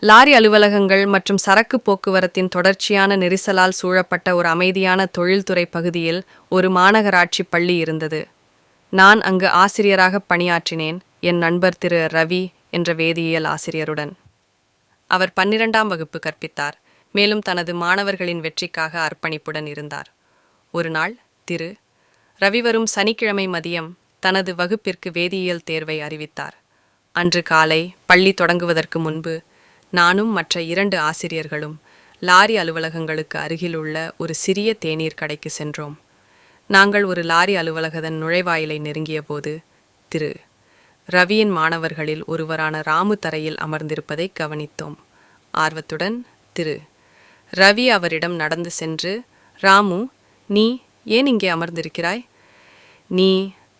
Lorry அலுவலகங்கள் மற்றும் சரக்கு போக்குவரத்தின் தொடர்ச்சியான நெரிசலால் சூழப்பட்ட ஒரு அமைதியான தொழில்துறை பகுதியில் ஒரு மாநகராட்சி பள்ளி இருந்தது. நான் அங்கு ஆசிரியராக பணியாற்றினேன், என் நண்பர் திரு ரவி என்ற வேதியியல் ஆசிரியருடன். அவர் 12ஆம் வகுப்பு கற்பித்தார், மேலும் தனது மாணவர்களின் வெற்றிக்காக அர்ப்பணிப்புடன் இருந்தார். ஒரு நாள் திரு ரவி வரும் சனிக்கிழமை மதியம் தனது வகுப்பிற்கு வேதியியல் தேர்வை அறிவித்தார். அன்று காலை பள்ளி தொடங்குவதற்கு முன்பு நானும் மற்ற 2 ஆசிரியர்களும் லாரி அலுவலகங்களுக்கு அருகிலுள்ள ஒரு சிறிய தேநீர் கடைக்கு சென்றோம். நாங்கள் ஒரு லாரி அலுவலகத்தின் நுழைவாயிலை நெருங்கிய போது திரு ரவியின் மாணவர்களில் ஒருவரான ராமு தரையில் அமர்ந்திருப்பதை கவனித்தோம். ஆர்வத்துடன் திரு ரவி அவரிடம் நடந்து சென்று, ராமு, நீ ஏன் இங்கே அமர்ந்திருக்கிறாய்? நீ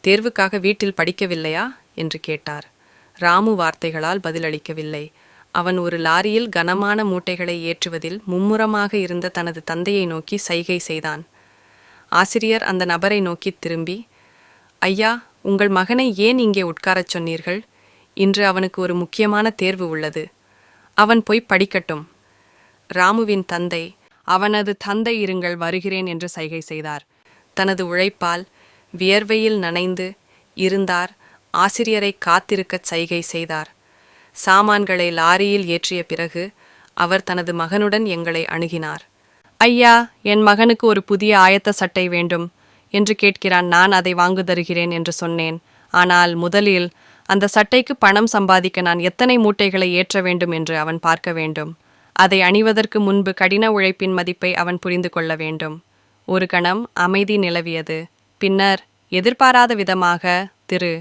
தேர்வுக்காக வீட்டில் படிக்கவில்லையா என்று கேட்டார். ராமு வார்த்தைகளால் பதிலளிக்கவில்லை. அவன் ஒரு லாரியில் கனமான மூட்டைகளை ஏற்றுவதில் மும்முரமாக இருந்த தனது தந்தையை நோக்கி சைகை செய்தான். ஆசிரியர் அந்த நபரை நோக்கி திரும்பி, ஐயா, உங்கள் மகனை ஏன் இங்கே உட்காரச் சொன்னீர்கள்? இன்று அவனுக்கு ஒரு முக்கியமான தேர்வு உள்ளது. அவன் போய் படிக்கட்டும். ராமுவின் தந்தை, அவனது தந்தை இருங்கள், வருகிறேன் என்று சைகை செய்தார். தனது உழைப்பால் வியர்வையில் நனைந்து இருந்தார். ஆசிரியரை காத்திருக்கச் சைகை செய்தார். சாமான்களை லாரியில் ஏற்றிய பிறகு அவர் தனது மகனுடன் எங்களை அணுகினார். ஐயா, என் மகனுக்கு ஒரு புதிய ஆயத்த சட்டை வேண்டும் என்று கேட்கிறான். நான் அதை வாங்கு தருகிறேன் என்று சொன்னேன். ஆனால் முதலில் அந்த சட்டைக்கு பணம் சம்பாதிக்க நான் எத்தனை மூட்டைகளை ஏற்ற வேண்டும் என்று அவன் பார்க்க வேண்டும். அதை அணிவதற்கு முன்பு கடின உழைப்பின் மதிப்பை அவன் புரிந்து கொள்ள வேண்டும். ஒரு கணம் அமைதி நிலவியது. பின்னர் எதிர்பாராத விதமாக திரு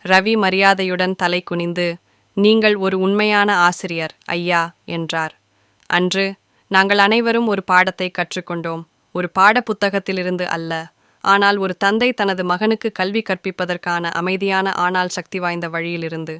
ரவி மரியாதையுடன் தலை குனிந்து, நீங்கள் ஒரு உண்மையான ஆசிரியர், ஐயா என்றார். அன்று நாங்கள் அனைவரும் ஒரு பாடத்தை கற்றுக்கொண்டோம். ஒரு பாட புத்தகத்திலிருந்து அல்ல, ஆனால் ஒரு தந்தை தனது மகனுக்கு கல்வி கற்பிப்பதற்கான அமைதியான ஆனால் சக்தி வாய்ந்த வழியிலிருந்து.